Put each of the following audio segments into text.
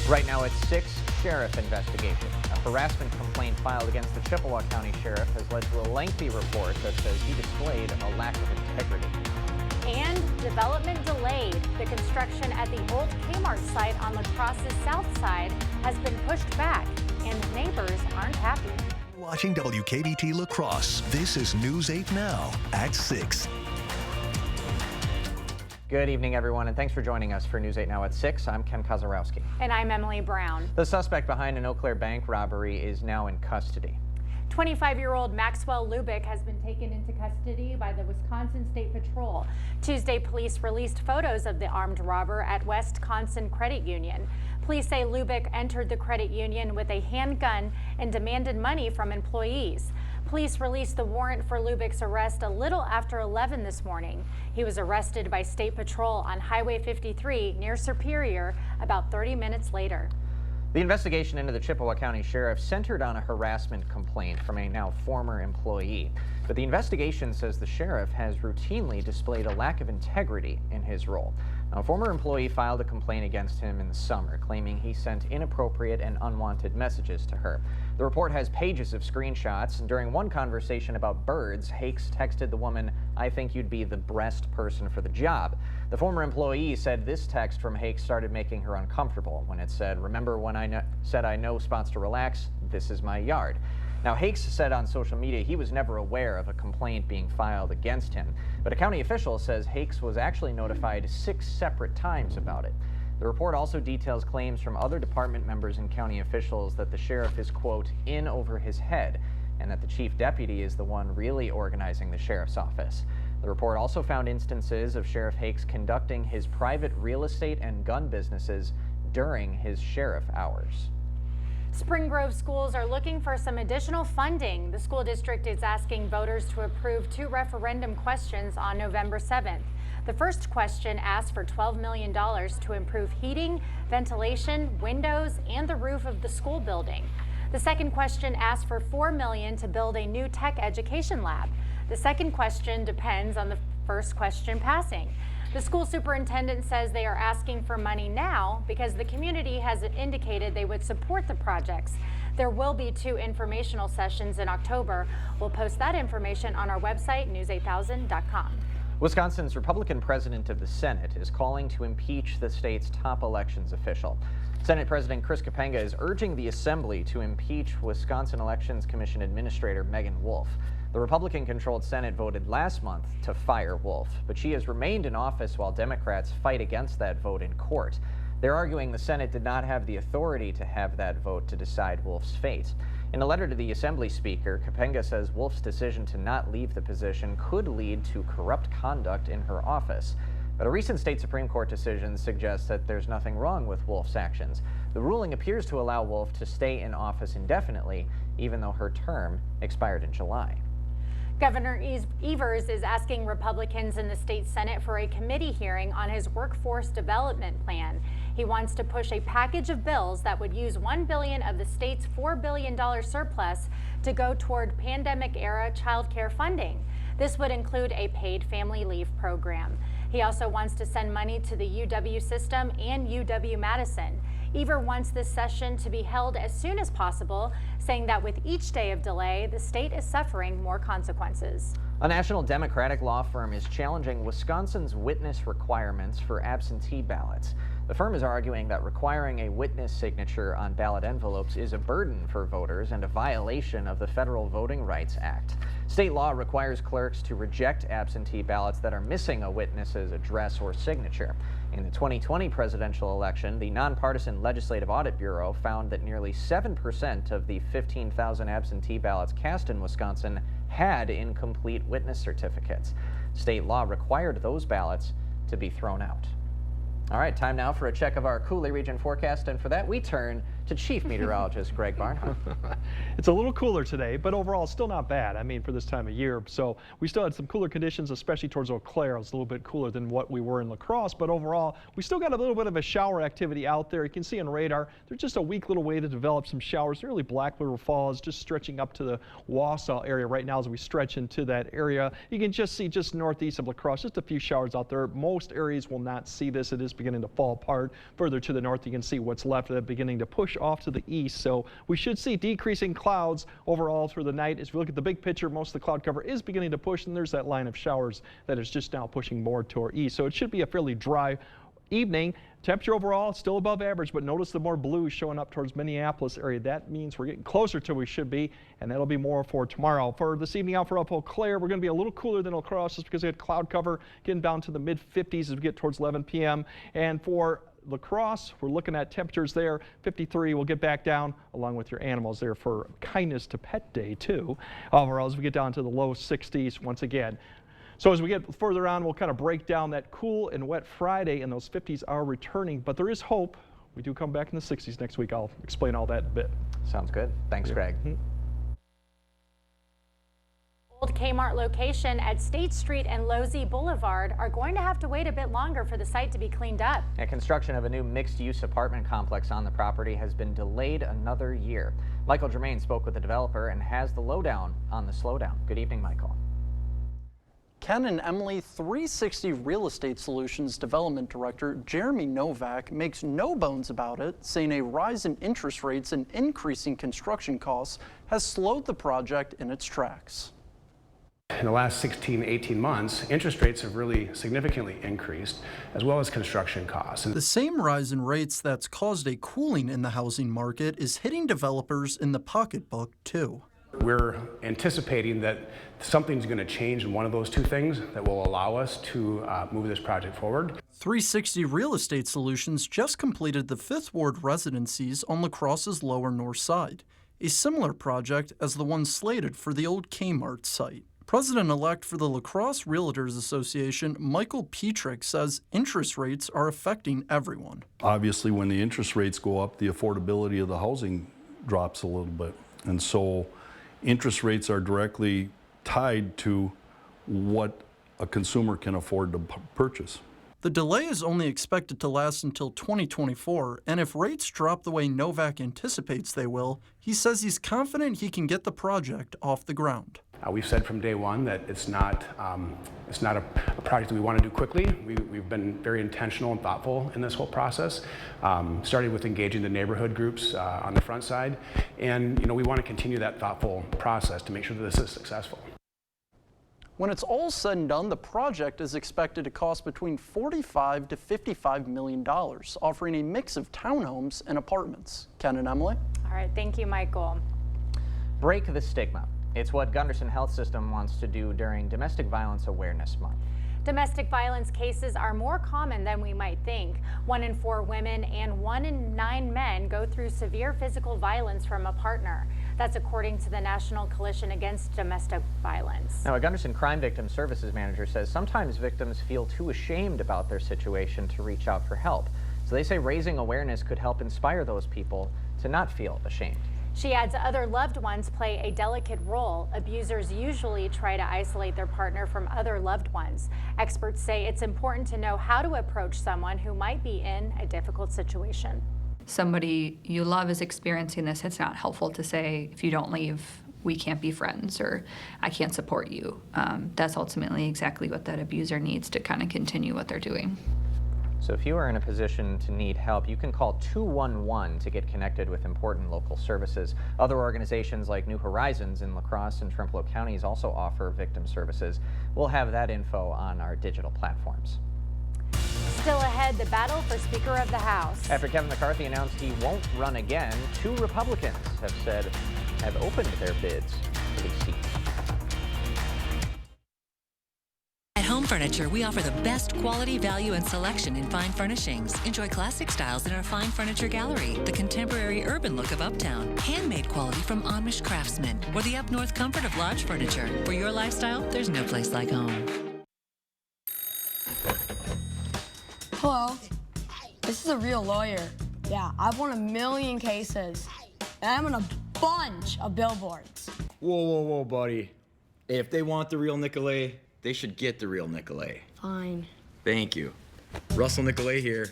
Right now, it's 6 sheriff investigation. A harassment complaint filed against the Chippewa County Sheriff has led to a lengthy report that says he displayed a lack of integrity. And development delayed. The construction at the old Kmart site on La Crosse's south side has been pushed back, and neighbors aren't happy. Watching WKBT La Crosse, this is News 8 Now at 6. Good evening, everyone, and thanks for joining us for News 8 Now at 6. I'm Ken Kozarowski. And I'm Emily Brown. The suspect behind an Eau Claire bank robbery is now in custody. 25-year-old Maxwell Lubick has been taken into custody by the Wisconsin State Patrol. Tuesday, police released photos of the armed robber at Wisconsin Credit Union. Police say Lubick entered the credit union with a handgun and demanded money from employees. Police released the warrant for Lubick's arrest a little after 11 this morning. He was arrested by State Patrol on Highway 53 near Superior about 30 minutes later. The investigation into the Chippewa County Sheriff centered on a harassment complaint from a now former employee. But the investigation says the sheriff has routinely displayed a lack of integrity in his role. Now, a former employee filed a complaint against him in the summer, claiming he sent inappropriate and unwanted messages to her. The report has pages of screenshots, and during one conversation about birds, Hakes texted the woman, "I think you'd be the best person for the job." The former employee said this text from Hakes started making her uncomfortable when it said, "Remember when I said I know spots to relax? This is my yard." Now, Hakes said on social media he was never aware of a complaint being filed against him, but a county official says Hakes was actually notified 6 separate times about it. The report also details claims from other department members and county officials that the sheriff is, quote, in over his head, and that the chief deputy is the one really organizing the sheriff's office. The report also found instances of Sheriff Hakes conducting his private real estate and gun businesses during his sheriff hours. Spring Grove schools are looking for some additional funding. The school district is asking voters to approve 2 referendum questions on November 7th. The first question asks for $12 million to improve heating, ventilation, windows, and the roof of the school building. The second question asks for $4 million to build a new tech education lab. The second question depends on the first question passing. The school superintendent says they are asking for money now because the community has indicated they would support the projects. There will be 2 informational sessions in October. We'll post that information on our website, news8000.com. Wisconsin's Republican president of the Senate is calling to impeach the state's top elections official. Senate President Chris Kapenga is urging the Assembly to impeach Wisconsin Elections Commission Administrator Megan Wolf. The Republican-controlled Senate voted last month to fire Wolf, but she has remained in office while Democrats fight against that vote in court. They're arguing the Senate did not have the authority to have that vote to decide Wolf's fate. In a letter to the Assembly Speaker, Kapenga says Wolf's decision to not leave the position could lead to corrupt conduct in her office. But a recent state Supreme Court decision suggests that there's nothing wrong with Wolf's actions. The ruling appears to allow Wolf to stay in office indefinitely, even though her term expired in July. Governor Evers is asking Republicans in the state Senate for a committee hearing on his workforce development plan. He wants to push a package of bills that would use $1 billion of the state's $4 billion surplus to go toward pandemic-era child care funding. This would include a paid family leave program. He also wants to send money to the UW system and UW-Madison. Evers wants this session to be held as soon as possible, saying that with each day of delay, the state is suffering more consequences. A national Democratic law firm is challenging Wisconsin's witness requirements for absentee ballots. The firm is arguing that requiring a witness signature on ballot envelopes is a burden for voters and a violation of the Federal Voting Rights Act. State law requires clerks to reject absentee ballots that are missing a witness's address or signature. In the 2020 presidential election, the nonpartisan Legislative Audit Bureau found that nearly 7% of the 15,000 absentee ballots cast in Wisconsin had incomplete witness certificates. State law required those ballots to be thrown out. All right, time now for a check of our Coulee region forecast, and for that we turn to Chief Meteorologist Greg Barnhart. It's a little cooler today, but overall still not bad. I mean, for this time of year. So we still had some cooler conditions, especially towards Eau Claire. It's a little bit cooler than what we were in La Crosse, but overall we still got a little bit of a shower activity out there. You can see on radar, there's just a weak little way to develop some showers. Really, Black River Falls just stretching up to the Wausau area right now as we stretch into that area. You can just see just northeast of La Crosse, just a few showers out there. Most areas will not see this. It is beginning to fall apart. Further to the north, you can see what's left of it beginning to push off to the east. So we should see decreasing clouds overall through the night. As we look at the big picture, most of the cloud cover is beginning to push, and there's that line of showers that is just now pushing more to our east. So it should be a fairly dry evening. Temperature overall still above average, but notice the more blue showing up towards Minneapolis area. That means we're getting closer to where we should be, and that'll be more for tomorrow. For this evening out for Eau Claire, we're going to be a little cooler than La Crosse just because we had cloud cover getting down to the mid-50s as we get towards 11 p.m. And for La Crosse, we're looking at temperatures there, 53. We'll get back down along with your animals there for Kindness to Pet Day too. Overall, as we get down to the low 60s once again. So as we get further on, we'll kind of break down that cool and wet Friday, and those 50s are returning, but there is hope. We do come back in the 60s next week. I'll explain all that in a bit. Sounds good. Thanks, Greg. Old Kmart location at State Street and Losey Boulevard are going to have to wait a bit longer for the site to be cleaned up. And construction of a new mixed-use apartment complex on the property has been delayed another year. Michael Germain spoke with the developer and has the lowdown on the slowdown. Good evening, Michael. Ken and Emily, 360 Real Estate Solutions Development Director Jeremy Novak makes no bones about it, saying a rise in interest rates and increasing construction costs has slowed the project in its tracks. In the last 16, 18 months, interest rates have really significantly increased, as well as construction costs. The same rise in rates that's caused a cooling in the housing market is hitting developers in the pocketbook, too. We're anticipating that something's going to change in one of those two things that will allow us to move this project forward. 360 Real Estate Solutions just completed the Fifth Ward residencies on La Crosse's lower north side, a similar project as the one slated for the old Kmart site. President-elect for the La Crosse Realtors Association, Michael Petrick, says interest rates are affecting everyone. Obviously, when the interest rates go up, the affordability of the housing drops a little bit. And so interest rates are directly tied to what a consumer can afford to purchase. The delay is only expected to last until 2024, and if rates drop the way Novak anticipates they will, he says he's confident he can get the project off the ground. We've said from day one that it's not a project that we want to do quickly. We've been very intentional and thoughtful in this whole process, starting with engaging the neighborhood groups on the front side. And we want to continue that thoughtful process to make sure that this is successful. When it's all said and done, the project is expected to cost between $45 to $55 million, offering a mix of townhomes and apartments. Ken and Emily? All right, thank you, Michael. Break the stigma. It's what Gunderson Health System wants to do during Domestic Violence Awareness Month. Domestic violence cases are more common than we might think. 1 in 4 women and 1 in 9 men go through severe physical violence from a partner. That's according to the National Coalition Against Domestic Violence. Now, a Gunderson Crime Victim Services manager says sometimes victims feel too ashamed about their situation to reach out for help. So they say raising awareness could help inspire those people to not feel ashamed. She adds other loved ones play a delicate role. Abusers usually try to isolate their partner from other loved ones. Experts say it's important to know how to approach someone who might be in a difficult situation. Somebody you love is experiencing this. It's not helpful to say, if you don't leave, we can't be friends, or I can't support you. That's ultimately exactly what that abuser needs to kind of continue what they're doing. So if you are in a position to need help, you can call 211 to get connected with important local services. Other organizations like New Horizons in La Crosse and Trempealeau counties also offer victim services. We'll have that info on our digital platforms. Still ahead, the battle for Speaker of the House. After Kevin McCarthy announced he won't run again, 2 Republicans have opened their bids for these seats. At Home Furniture, we offer the best quality, value, and selection in fine furnishings. Enjoy classic styles in our fine furniture gallery, the contemporary urban look of Uptown, handmade quality from Amish craftsmen, or the up-north comfort of lodge furniture. For your lifestyle, there's no place like home. Hello, this is a real lawyer. Yeah, I've won 1 million cases, and I'm on a bunch of billboards. Whoa, buddy. If they want the real Nicolay, they should get the real Nicolay. Fine. Thank you. Russell Nicolay here.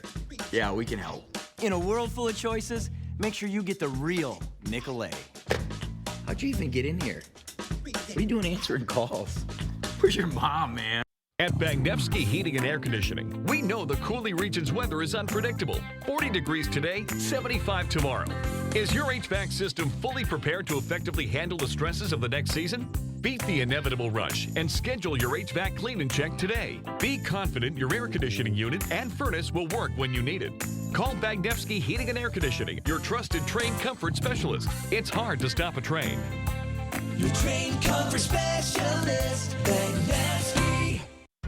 Yeah, we can help. In a world full of choices, make sure you get the real Nicolay. How'd you even get in here? What are you doing answering calls? Where's your mom, man? At Bagnevsky Heating and Air Conditioning, we know the Cooley region's weather is unpredictable. 40 degrees today, 75 tomorrow. Is your HVAC system fully prepared to effectively handle the stresses of the next season? Beat the inevitable rush and schedule your HVAC clean and check today. Be confident your air conditioning unit and furnace will work when you need it. Call Bagnevsky Heating and Air Conditioning, your trusted Trane comfort specialist. It's hard to stop a Trane. Your Trane comfort specialist, Bagnevsky.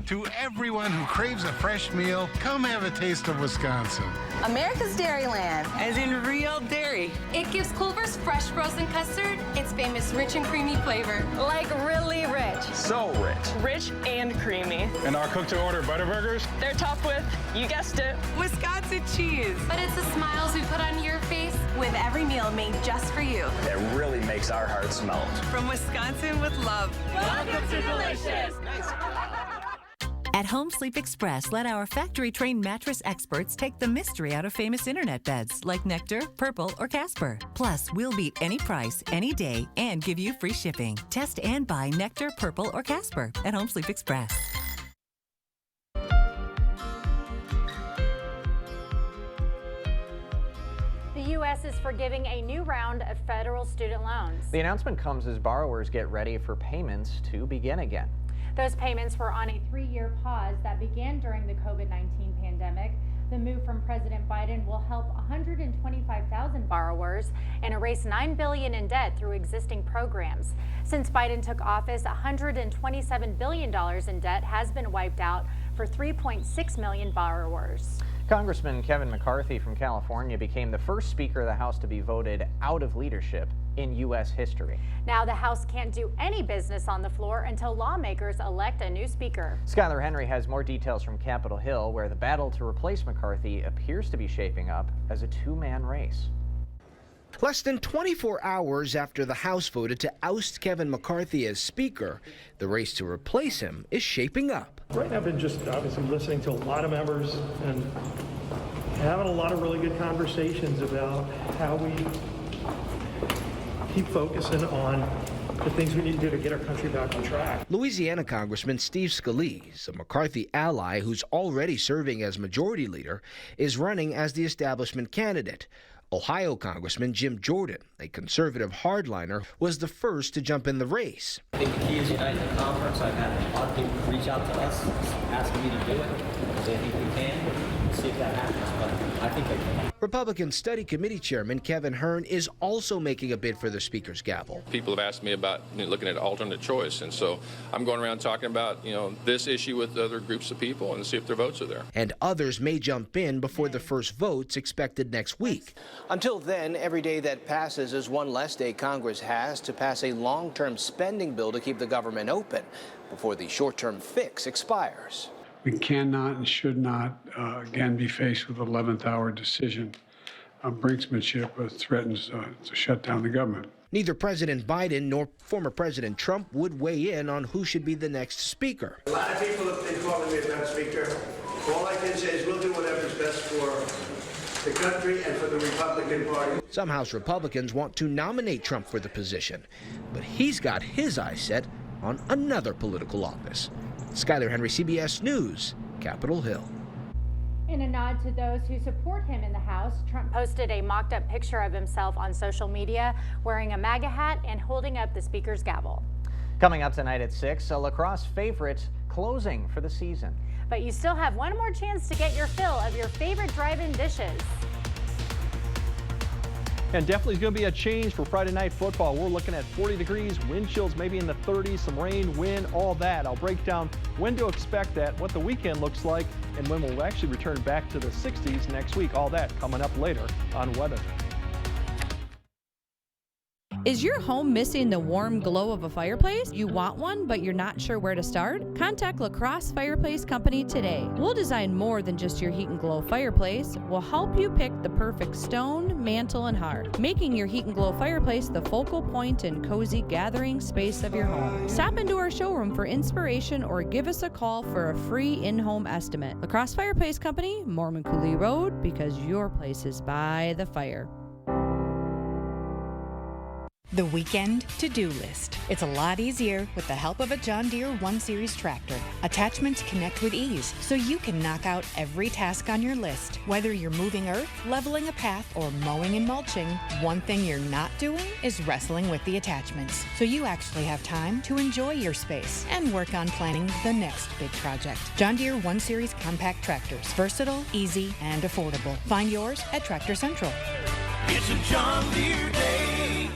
To everyone who craves a fresh meal, come have a taste of Wisconsin. America's Dairyland, as in real dairy. It gives Culver's fresh frozen custard its famous rich and creamy flavor. Like really rich. So rich. Rich and creamy. And our cook-to-order Butterburgers? They're topped with, you guessed it, Wisconsin cheese. But it's the smiles we put on your face with every meal made just for you. That really makes our hearts melt. From Wisconsin with love. Welcome to Delicious. Nice. At Home Sleep Express, let our factory-trained mattress experts take the mystery out of famous internet beds like Nectar, Purple, or Casper. Plus, we'll beat any price, any day, and give you free shipping. Test and buy Nectar, Purple, or Casper at Home Sleep Express. The U.S. is forgiving a new round of federal student loans. The announcement comes as borrowers get ready for payments to begin again. Those payments were on a 3-year pause that began during the COVID-19 pandemic. The move from President Biden will help 125,000 borrowers and erase $9 billion in debt through existing programs. Since Biden took office, $127 billion in debt has been wiped out for 3.6 million borrowers. Congressman Kevin McCarthy from California became the first Speaker of the House to be voted out of leadership in U.S. history. Now the House can't do any business on the floor until lawmakers elect a new Speaker. Skylar Henry has more details from Capitol Hill, where the battle to replace McCarthy appears to be shaping up as a two-man race. Less than 24 hours after the House voted to oust Kevin McCarthy as Speaker, the race to replace him is shaping up. Right now, I've been just obviously listening to a lot of members and having a lot of really good conversations about how we keep focusing on the things we need to do to get our country back on track. Louisiana Congressman Steve Scalise, a McCarthy ally who's already serving as Majority Leader, is running as the establishment candidate. Ohio Congressman Jim Jordan, a conservative hardliner, was the first to jump in the race. I think the key is uniting the conference. I've had a lot of people reach out to us asking me to do it. They think we can. We'll see if that happens, but I think they can. Republican Study Committee Chairman Kevin Hern is also making a bid for the Speaker's gavel. People have asked me about looking at alternate choice, and so I'm going around talking about this issue with other groups of people and see if their votes are there. And others may jump in before the first vote's expected next week. Until then, every day that passes is one less day Congress has to pass a long-term spending bill to keep the government open before the short-term fix expires. We cannot and should not again be faced with an 11th hour decision of brinksmanship that threatens to shut down the government. Neither President Biden nor former President Trump would weigh in on who should be the next Speaker. A lot of people have been calling me Madam Speaker. All I can say is we'll do whatever's best for the country and for the Republican Party. Some House Republicans want to nominate Trump for the position, but he's got his eyes set on another political office. Skylar Henry, CBS News, Capitol Hill. In a nod to those who support him in the House, Trump posted a mocked-up picture of himself on social media wearing a MAGA hat and holding up the Speaker's gavel. Coming up tonight at 6, a lacrosse favorite closing for the season. But you still have one more chance to get your fill of your favorite drive-in dishes. And definitely is going to be a change for Friday night football. We're looking at 40 degrees, wind chills maybe in the 30s, some rain, wind, all that. I'll break down when to expect that, what the weekend looks like, and when we'll actually return back to the 60s next week. All that coming up later on Weather. Is your home missing the warm glow of a fireplace? You want one, but you're not sure where to start? Contact La Crosse Fireplace Company today. We'll design more than just your heat and glow fireplace. We'll help you pick the perfect stone, mantle, and hearth, making your heat and glow fireplace the focal point and cozy gathering space of your home. Stop into our showroom for inspiration or give us a call for a free in-home estimate. La Crosse Fireplace Company, Mormon Coulee Road, because your place is by the fire. The weekend to-do list. It's a lot easier with the help of a John Deere 1 Series tractor. Attachments connect with ease, so you can knock out every task on your list. Whether you're moving earth, leveling a path, or mowing and mulching, one thing you're not doing is wrestling with the attachments. So you actually have time to enjoy your space and work on planning the next big project. John Deere 1 Series compact tractors. Versatile, easy, and affordable. Find yours at Tractor Central. It's a John Deere day.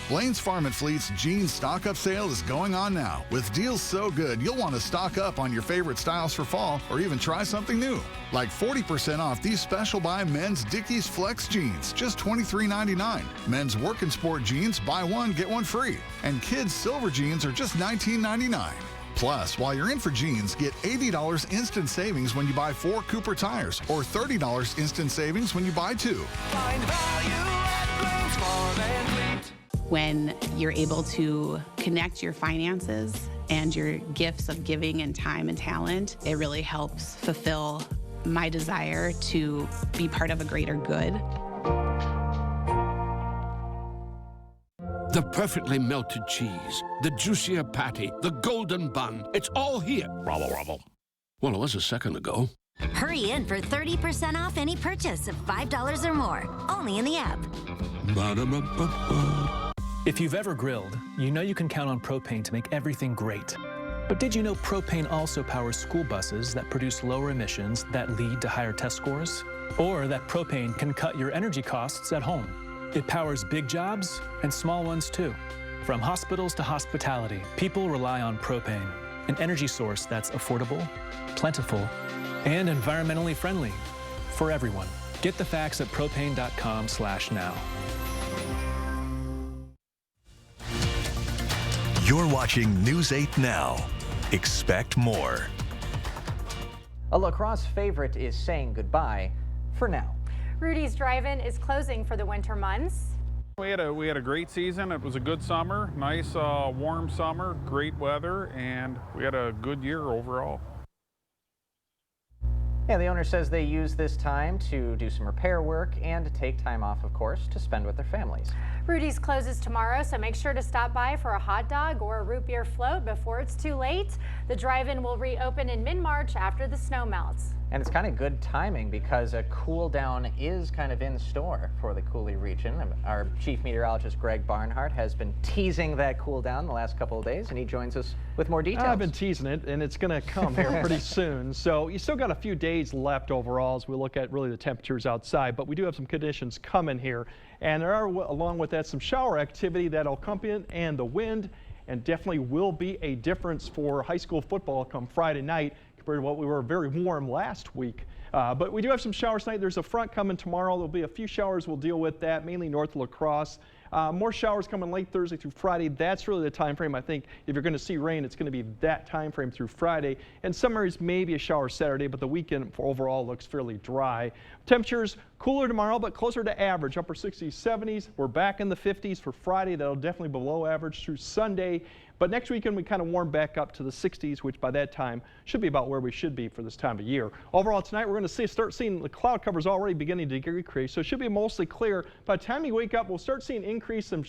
Blaine's Farm and Fleet's jeans stock-up sale is going on now. With deals so good, you'll want to stock up on your favorite styles for fall or even try something new. Like 40% off these special buy men's Dickies Flex jeans, just $23.99. Men's work and sport jeans, buy one, get one free. And kids' silver jeans are just $19.99. Plus, while you're in for jeans, get $80 instant savings when you buy 4 Cooper tires or $30 instant savings when you buy 2. Find value at Blaine's Farm and Fleet. When you're able to connect your finances and your gifts of giving and time and talent, it really helps fulfill my desire to be part of a greater good. The perfectly melted cheese, the juicier patty, the golden bun, it's all here. Rubble, rubble. Well, it was a second ago. Hurry in for 30% off any purchase of $5 or more, only in the app. Ba-da-ba-ba-ba. If you've ever grilled, you know you can count on propane to make everything great. But did you know propane also powers school buses that produce lower emissions that lead to higher test scores? Or that propane can cut your energy costs at home? It powers big jobs and small ones too. From hospitals to hospitality, people rely on propane, an energy source that's affordable, plentiful, and environmentally friendly for everyone. Get the facts at propane.com/now. You're watching News 8 Now. Expect more. A La Crosse favorite is saying goodbye for now. Rudy's Drive-In is closing for the winter months. We had a great season. It was a good summer, nice warm summer, great weather, and we had a good year overall. Yeah, the owner says they use this time to do some repair work and take time off, of course, to spend with their families. Rudy's closes tomorrow, so make sure to stop by for a hot dog or a root beer float before it's too late. The drive-in will reopen in mid-March after the snow melts. And it's kind of good timing because a cool down is kind of in store for the Coulee region. Our chief meteorologist Greg Barnhart has been teasing that cool down the last couple of days, and he joins us with more details. I've been teasing it, and it's going to come here pretty soon. So you still got a few days left overall as we look at really the temperatures outside, but we do have some conditions coming here. And there are, along with that, some shower activity that'll accompany it and the wind, and definitely will be a difference for high school football come Friday night compared to what we were very warm last week. But we do have some showers tonight. There's a front coming tomorrow. There'll be a few showers. We'll deal with that, mainly north of La Crosse. More showers coming late Thursday through Friday. That's really the time frame. I think if you're going to see rain, it's going to be that time frame through Friday. And some areas maybe a shower Saturday, but the weekend overall looks fairly dry. Temperatures cooler tomorrow, but closer to average, upper 60s, 70s. We're back in the 50s for Friday. That'll definitely be below average through Sunday. But next weekend, we kind of warm back up to the 60s, which by that time should be about where we should be for this time of year. Overall, tonight, we're going to start seeing the cloud covers already beginning to decrease, so it should be mostly clear. By the time you wake up, we'll start seeing increase in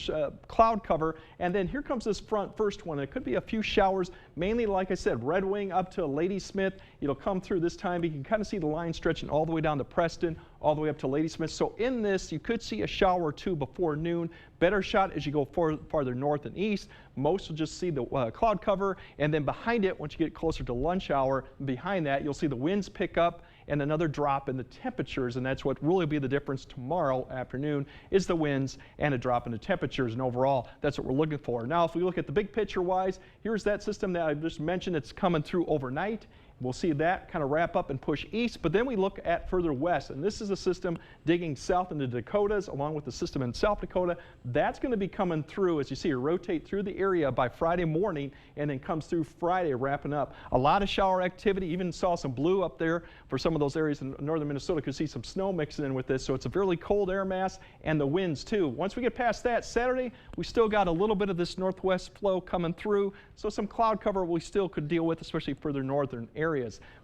cloud cover, and then here comes this first one. It could be a few showers, mainly, like I said, Red Wing up to Ladysmith. It'll come through this time. You can kind of see the line stretching all the way down to Preston, all the way up to Ladysmith. So in this, you could see a shower or two before noon. Better shot as you go farther north and east. Most will just see the cloud cover, and then behind it, once you get closer to lunch hour, behind that, you'll see the winds pick up and another drop in the temperatures, and that's what really will be the difference tomorrow afternoon is the winds and a drop in the temperatures, and overall, that's what we're looking for. Now, if we look at the big picture wise, here's that system that I just mentioned. It's coming through overnight, We'll see that kind of wrap up and push east, but then we look at further west, and this is a system digging south into the Dakotas along with the system in South Dakota. That's going to be coming through, as you see, rotate through the area by Friday morning and then comes through Friday, wrapping up. A lot of shower activity, even saw some blue up there for some of those areas in northern Minnesota. Could see some snow mixing in with this, so it's a fairly cold air mass, and the winds too. Once we get past that, Saturday, we still got a little bit of this northwest flow coming through, so some cloud cover we still could deal with, especially further northern areas.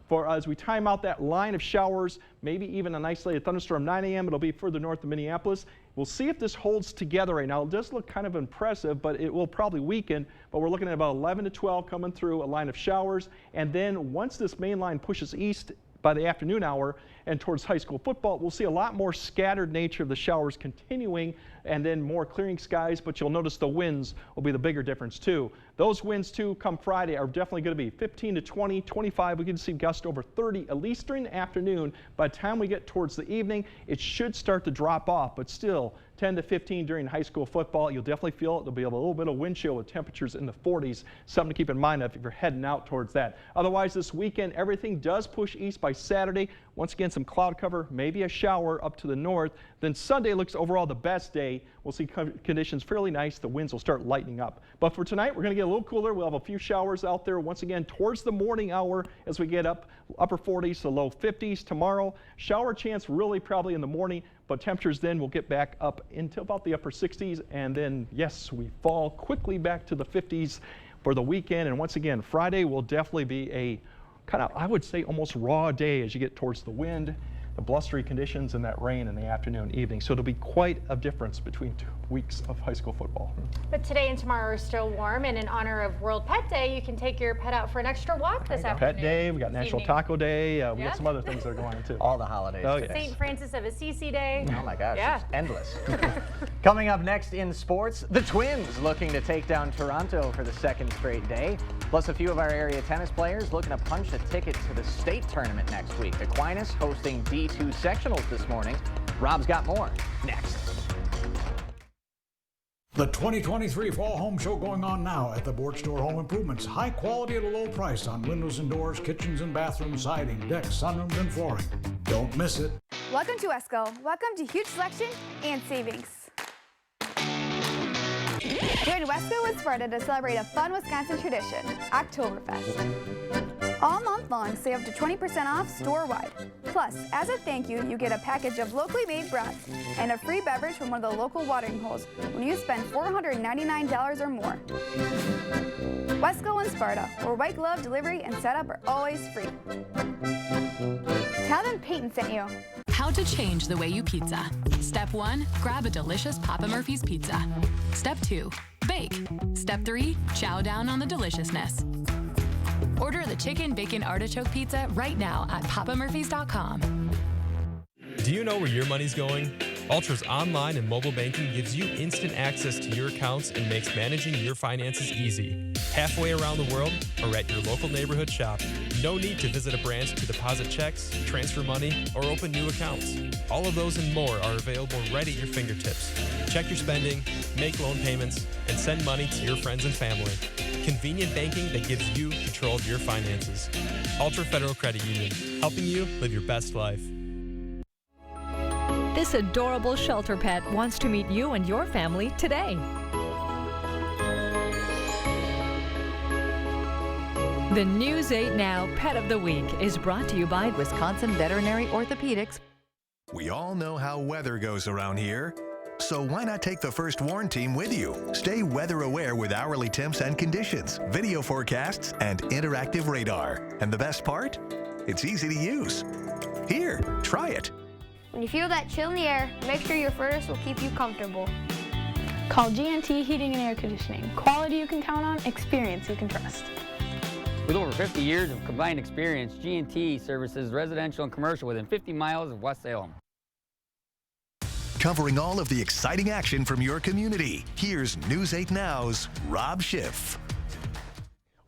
For as we time out that line of showers, maybe even an isolated thunderstorm 9 a.m., it'll be further north of Minneapolis. We'll see if this holds together right now. It does look kind of impressive, but it will probably weaken. But we're looking at about 11 to 12 coming through, a line of showers. And then once this main line pushes east by the afternoon hour and towards high school football, we'll see a lot more scattered nature of the showers continuing and then more clearing skies, but you'll notice the winds will be the bigger difference too. Those winds too come Friday are definitely going to be 15 to 20, 25. We can see gusts over 30 at least during the afternoon. By the time we get towards the evening, it should start to drop off, but still 10 to 15 during high school football. You'll definitely feel it. There'll be a little bit of wind chill with temperatures in the 40s. Something to keep in mind if you're heading out towards that. Otherwise, this weekend, everything does push east by Saturday. Once again, some cloud cover, maybe a shower up to the north. Then Sunday looks overall the best day. We'll see conditions fairly nice. The winds will start lightening up. But for tonight, we're going to get a little cooler. We'll have a few showers out there once again towards the morning hour as we get up upper 40s to low 50s. Tomorrow, shower chance really probably in the morning, but temperatures then will get back up into about the upper 60s. And then, yes, we fall quickly back to the 50s for the weekend. And once again, Friday will definitely be a kind of, I would say, almost raw day as you get towards the wind, the blustery conditions, and that rain in the afternoon, evening. So it'll be quite a difference between 2 weeks of high school football. But today and tomorrow are still warm, and in honor of World Pet Day, you can take your pet out for an extra walk this afternoon. Pet Day, we got National Taco Day, we got some other things that are going on too. All the holidays. Oh, yes. St. Francis of Assisi Day. Oh my gosh, Yeah. it's endless. Coming up next in sports, the Twins looking to take down Toronto for the second straight day. Plus a few of our area tennis players looking to punch a ticket to the state tournament next week. Aquinas hosting D2 sectionals this morning. Rob's got more next. The 2023 Fall Home Show going on now at the Board Store Home Improvements. High quality at a low price on windows and doors, kitchens and bathrooms, siding, decks, sunrooms, and flooring. Don't miss it. Welcome to Wesco. Welcome to huge selection and savings. Join Wesco with Sparta to celebrate a fun Wisconsin tradition, Oktoberfest. All month long, save up to 20% off store-wide. Plus, as a thank you, you get a package of locally made brats and a free beverage from one of the local watering holes when you spend $499 or more. Wesco and Sparta, where white glove delivery and setup are always free. Tell them Peyton sent you. How to change the way you pizza. Step 1, grab a delicious Papa Murphy's pizza. Step 2, bake. Step 3, chow down on the deliciousness. Order the chicken bacon artichoke pizza right now at papamurphys.com. Do you know where your money's going? Ultra's online and mobile banking gives you instant access to your accounts and makes managing your finances easy. Halfway around the world or at your local neighborhood shop. No need to visit a branch to deposit checks, transfer money, or open new accounts. All of those and more are available right at your fingertips. Check your spending, make loan payments, and send money to your friends and family. Convenient banking that gives you control of your finances. Ultra Federal Credit Union, helping you live your best life. This adorable shelter pet wants to meet you and your family today. The News 8 Now Pet of the Week is brought to you by Wisconsin Veterinary Orthopedics. We all know how weather goes around here. So why not take the First Warn team with you? Stay weather aware with hourly temps and conditions, video forecasts, and interactive radar. And the best part? It's easy to use. Here, try it. When you feel that chill in the air, make sure your furnace will keep you comfortable. Call GNT Heating and Air Conditioning. Quality you can count on, experience you can trust. With over 50 years of combined experience, GNT services residential and commercial within 50 miles of West Salem. Covering all of the exciting action from your community, here's News 8 Now's Rob Schiff.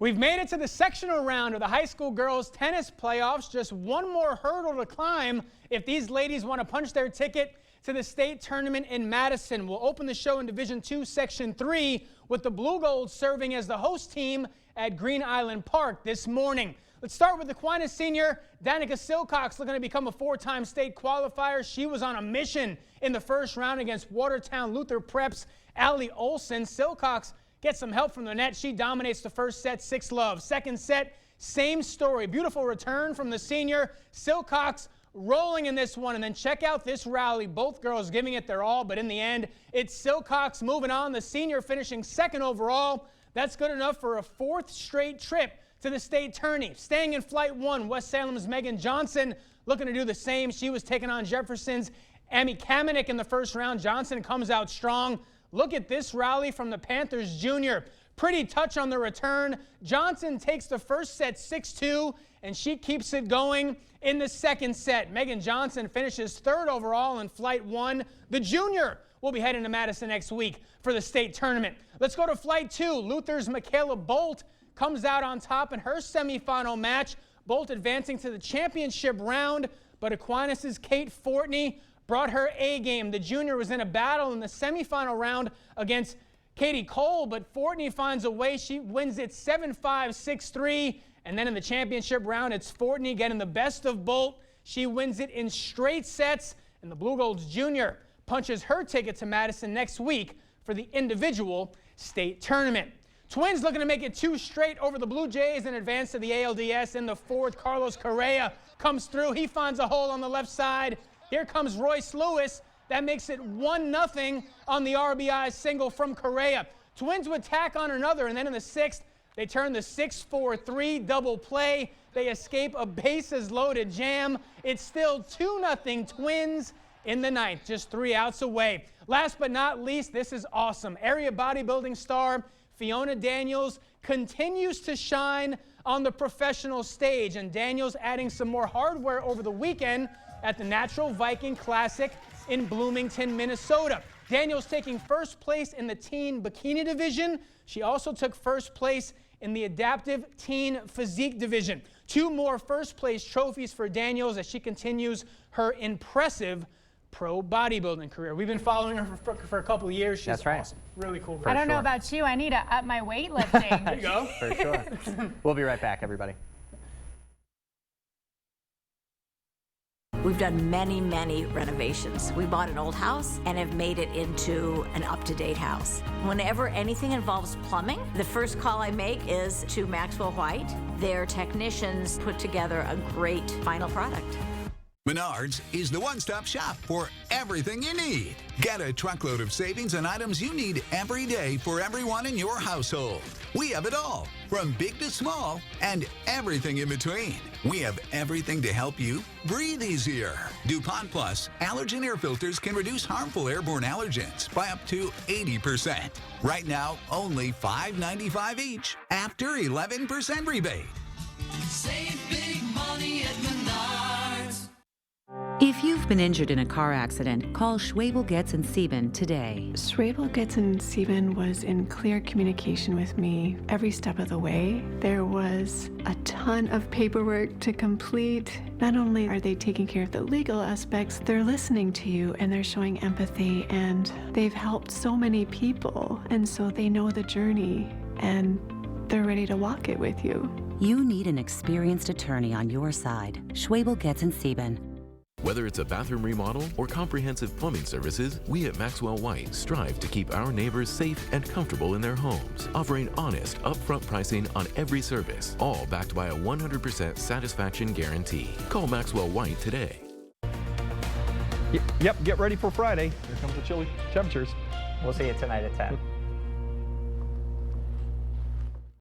We've made it to the sectional round of the high school girls tennis playoffs. Just one more hurdle to climb if these ladies want to punch their ticket to the state tournament in Madison. We'll open the show in Division II, Section 3, with the Blue Gold serving as the host team at Green Island Park this morning. Let's start with Aquinas senior Danica Silcox, looking to become a 4-time state qualifier. She was on a mission in the first round against Watertown Luther Prep's Allie Olson. Silcox gets some help from the net. She dominates the first set, 6-love. Second set, same story. Beautiful return from the senior. Silcox rolling in this one, and then check out this rally. Both girls giving it their all, but in the end, it's Silcox moving on. The senior finishing second overall. That's good enough for a 4th straight trip to the state tourney. Staying in flight 1, West Salem's Megan Johnson looking to do the same. She was taking on Jefferson's Amy Kamenik in the first round. Johnson comes out strong. Look at this rally from the Panthers junior. Pretty touch on the return. Johnson takes the first set 6-2, and she keeps it going in the second set. Megan Johnson finishes 3rd overall in flight 1. The junior will be heading to Madison next week for the state tournament. Let's go to flight 2. Luther's Michaela Bolt comes out on top in her semifinal match. Bolt advancing to the championship round, but Aquinas' Kate Fortney brought her A game. The junior was in a battle in the semifinal round against Katie Cole, but Fortney finds a way. She wins it 7-5, 6-3, and then in the championship round, it's Fortney getting the best of Bolt. She wins it in straight sets, and the Blue Golds junior punches her ticket to Madison next week for the individual state tournament. Twins looking to make it 2 straight over the Blue Jays and advance to the ALDS in the 4th. Carlos Correa comes through. He finds a hole on the left side. Here comes Royce Lewis. That makes it 1-0 on the RBI single from Correa. Twins would tack on another, and then in the 6th, they turn the 6-4-3 double play. They escape a bases-loaded jam. It's still 2-0 Twins in the 9th, just 3 outs away. Last but not least, this is awesome. Area bodybuilding star Fiona Daniels continues to shine on the professional stage, and Daniels adding some more hardware over the weekend at the Natural Viking Classic in Bloomington, Minnesota. Daniels taking first place in the teen bikini division. She also took first place in the adaptive teen physique division. 2 more first place trophies for Daniels as she continues her impressive pro bodybuilding career. We've been following her for a couple of years. She's That's right. Awesome. Really cool girl. I don't know about you. I need to up my weightlifting. There you go. For sure. We'll be right back, everybody. We've done many, many renovations. We bought an old house and have made it into an up-to-date house. Whenever anything involves plumbing, the first call I make is to Maxwell White. Their technicians put together a great final product. Menards is the one-stop shop for everything you need. Get a truckload of savings on items you need every day for everyone in your household. We have it all, from big to small and everything in between. We have everything to help you breathe easier. DuPont Plus allergen air filters can reduce harmful airborne allergens by up to 80%. Right now, only $5.95 each after 11% rebate. Save big money at Menards. If you've been injured in a car accident, call Schwabel, Getz & Sieben today. Schwabel, Getz & Sieben was in clear communication with me every step of the way. There was a ton of paperwork to complete. Not only are they taking care of the legal aspects, they're listening to you and they're showing empathy, and they've helped so many people, and so they know the journey and they're ready to walk it with you. You need an experienced attorney on your side. Schwabel, Getz & Sieben. Whether it's a bathroom remodel or comprehensive plumbing services, we at Maxwell White strive to keep our neighbors safe and comfortable in their homes, offering honest, upfront pricing on every service, all backed by a 100% satisfaction guarantee. Call Maxwell White today. Yep, get ready for Friday. Here comes the chilly temperatures. We'll see you tonight at 10.